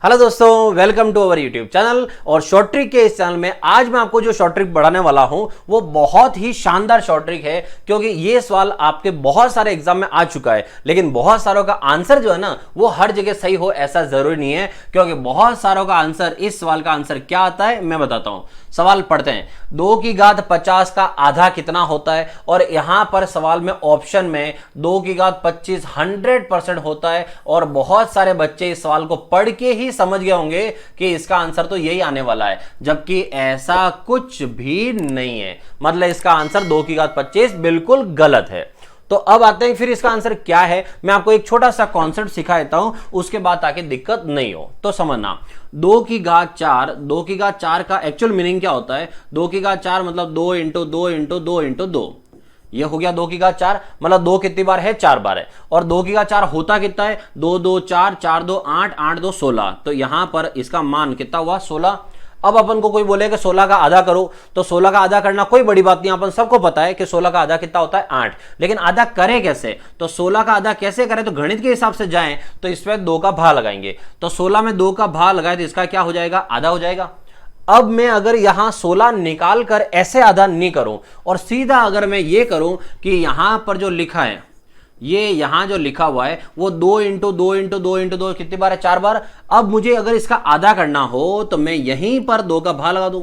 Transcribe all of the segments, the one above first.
Hello दोस्तों, welcome to our YouTube channel. और short trick के इस चैनल में आज मैं आपको जो शॉर्ट ट्रिक पढ़ाने वाला हूं वो बहुत ही शानदार शॉर्ट ट्रिक है, क्योंकि ये सवाल आपके बहुत सारे एग्जाम में आ चुका है, लेकिन बहुत सारों का आंसर जो है ना वो हर जगह सही हो ऐसा जरूरी नहीं है। क्योंकि बहुत सारों का आंसर, इस सवाल का आंसर क्या आता है मैं बताता हूं। सवाल पढ़ते हैं, 2 की घात 50 का आधा कितना होता है। और यहां पर सवाल में ऑप्शन में 2 की घात 25 100% होता है। और बहुत सारे बच्चे इस सवाल को पढ़ के ही समझ गए होंगे कि इसका आंसर तो यही आने वाला है, जबकि ऐसा कुछ भी नहीं है। मतलब इसका आंसर 2 की घात 25 बिल्कुल गलत है। तो अब आते हैं फिर इसका आंसर क्या है। मैं आपको एक छोटा सा कॉन्सेप्ट सिखा देता हूं, उसके बाद ताकि दिक्कत नहीं हो। तो समझना, 2 की घात 4, 2 की घात 4 का एक्चुअल मीनिंग क्या होता है। 2 की घात 4 मतलब 2 इंटू 2 इंटू 2 इंटू 2। ये हो गया 2 की घात 4, मतलब 2 कितनी बार है, 4 बार है। और 2 की घात 4 होता कितना है, 2 2 4, 4 2 8, 8 2 16। तो यहां पर इसका मान कितना हुआ, 16। अब अपन को कोई बोले कि 16 का आधा करो, तो 16 का आधा करना कोई बड़ी बात नहीं, अपन सबको पता है कि 16 का आधा कितना होता है, 8। लेकिन आधा करें कैसे, तो 16 का आधा कैसे करें, तो गणित के हिसाब से जाएं तो इसमें 2 का भाग लगाएंगे। तो 16 में 2 का भाग लगाए तो इसका क्या हो जाएगा, आधा हो जाएगा। अब मैं अगर यहां 16 निकाल कर ऐसे आधा नहीं करूं और सीधा अगर मैं ये करूं कि यहां पर जो लिखा है, ये यहां जो लिखा हुआ है वो 2 इंटू 2 इंटू 2 इंटू 2 कितनी बार है, 4 बार। अब मुझे अगर इसका आधा करना हो तो मैं यहीं पर 2 का भाग लगा दूं।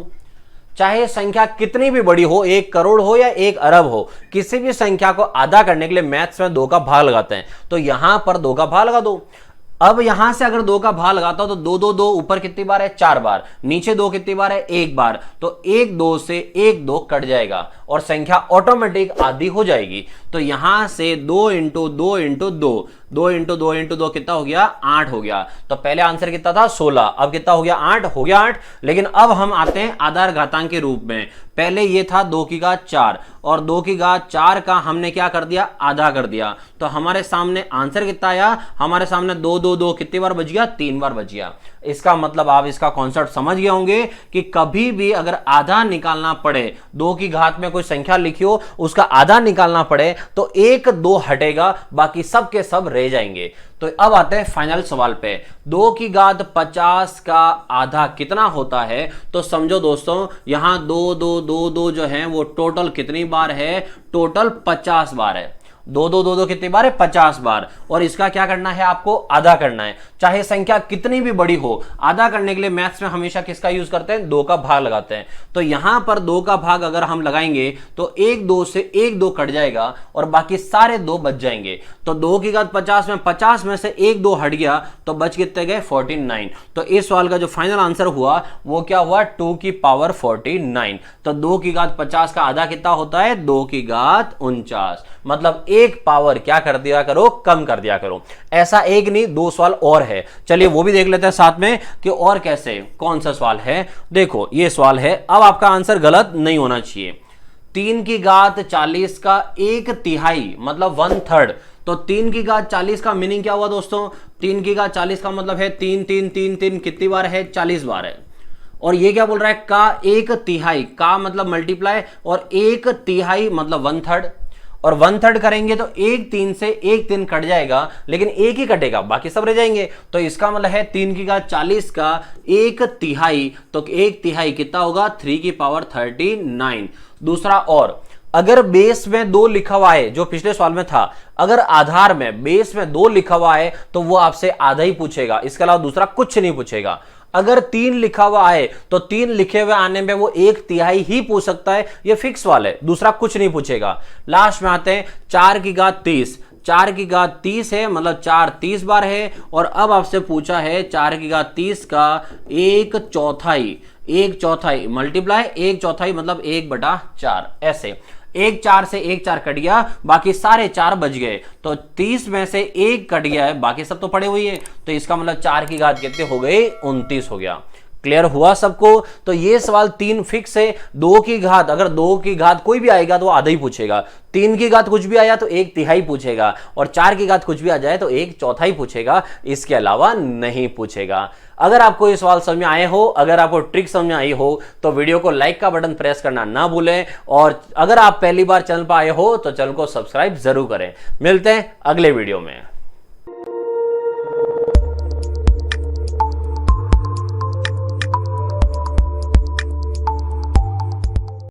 चाहे संख्या कितनी भी बड़ी हो, 1 करोड़ हो या 1 अरब हो, किसी भी संख्या को आधा करने के लिए मैथ्स में 2 का भाग लगाते हैं। तो यहां पर 2 का भाग लगा दो। अब यहां से अगर 2 का भाग लगाता हूं तो 2 2 2 ऊपर कितनी बार है, 4 बार। नीचे 2 कितनी बार है, 1 बार। तो 1 2 से 1 2 कट जाएगा और संख्या ऑटोमेटिक आधी हो जाएगी। तो यहां से 2 इंटू 2 इंटू 2, 2 इंटू 2 इंटू 2 कितना हो गया, 8 हो गया। तो पहले आंसर कितना था, 16। अब कितना हो गया, 8 हो गया 8। लेकिन अब हम आते हैं आधार घातांक के रूप में। पहले ये था 2 की घात 4 और 2 की घात 4 का हमने क्या कर दिया, आधा कर दिया। तो हमारे सामने आंसर कितना आया, हमारे सामने 2 2 2 कितनी बार बच गया, 3 बार बच गया। इसका मतलब आप इसका कॉन्सेप्ट समझ गए होंगे कि कभी भी अगर आधा निकालना पड़े, 2 की घात में कोई संख्या लिखी हो उसका आधा निकालना पड़े तो 1 2 हटेगा, बाकी सब के सब रह जाएंगे। तो अब आते हैं फाइनल सवाल पे, 2 की घात 50 का आधा कितना होता है। तो समझो दोस्तों, यहां 2 2 2 2 जो है वो टोटल कितनी बार है, टोटल 50 बार है। 2 2 2 2 कितनी बार है, 50 बार। और इसका क्या करना है, आपको आधा करना है। चाहे संख्या कितनी भी बड़ी हो, आधा करने के लिए मैथ्स में हमेशा किसका यूज करते हैं, 2 का भाग लगाते हैं। तो यहां पर 2 का भाग अगर हम लगाएंगे तो 1 2 से 1 2 कट जाएगा और बाकी सारे 2 बच जाएंगे। तो 2 की घात 50 में 50 में से 1 2 हट गया तो बच कितने गए, 49। तो इस सवाल का जो फाइनल आंसर हुआ वो क्या हुआ, 2 की पावर 49। तो 2 की घात 50 का आधा कितना होता है, 2 की घात 49। मतलब एक पावर क्या कर दिया करो, कम कर दिया करो। ऐसा एक नहीं, 2 सवाल और है, चलिए वो भी देख लेते हैं साथ में कि और कैसे, कौन सा सवाल है। देखो ये सवाल है, अब आपका आंसर गलत नहीं होना चाहिए। 3 की घात 40 का 1/3 मतलब 1/3। तो 3 की घात 40 का मीनिंग क्या हुआ दोस्तों, 3 की घात 40 का मतलब है 3 3 3 3 कितनी बार है, 40 बार है। और ये क्या बोल रहा है, का 1/3, का मतलब मल्टीप्लाई और 1/3 मतलब 1/3। और 1/3 करेंगे तो 1 3 से 1 3 कट जाएगा, लेकिन 1 ही कटेगा, बाकी सब रह जाएंगे। तो इसका मतलब है 3 की घात 40 का 1/3, तो 1/3 कितना होगा, 3 की पावर 39। दूसरा, और अगर बेस में 2 लिखा हुआ है, जो पिछले सवाल में था, अगर आधार में बेस में 2 लिखा हुआ है तो वो आपसे आधा ही पूछेगा, इसके अलावा दूसरा कुछ नहीं पूछेगा। अगर 3 लिखा हुआ है तो 3 लिखे हुए आने में वो 1/3 ही पूछ सकता है, ये फिक्स सवाल है, दूसरा कुछ नहीं पूछेगा। लास्ट में आते हैं 4 की घात 30। 4 की घात 30 है, मतलब 4 30 बार है। और अब आपसे पूछा है 4 की घात 30 का 1/4, 1/4 मल्टीप्लाई 1/4 मतलब 1/4। ऐसे 1 4 से 1 4 कट गया, बाकी सारे 4 बच गए। तो 30 में से 1 कट गया है, बाकी सब तो पड़े हुए हैं। तो इसका मतलब 4 की घात कितने हो गए, 29 हो गया। क्लियर हुआ सबको। तो ये सवाल 3 फिक्स है। 2 की घात, अगर 2 की घात कोई भी आएगा तो आधा ही पूछेगा। 3 की घात कुछ भी आया तो 1/3 पूछेगा, और 4 की घात कुछ भी आ जाए तो 1/4 पूछेगा, इसके अलावा नहीं पूछेगा। अगर आपको ये सवाल समझ में आए हो, अगर आपको ट्रिक समझ में आई हो तो वीडियो को लाइक का बटन प्रेस करना ना भूलें। और अगर आप पहली बार चैनल पर आए हो तो चैनल को सब्सक्राइब जरूर करें। मिलते हैं अगले वीडियो में।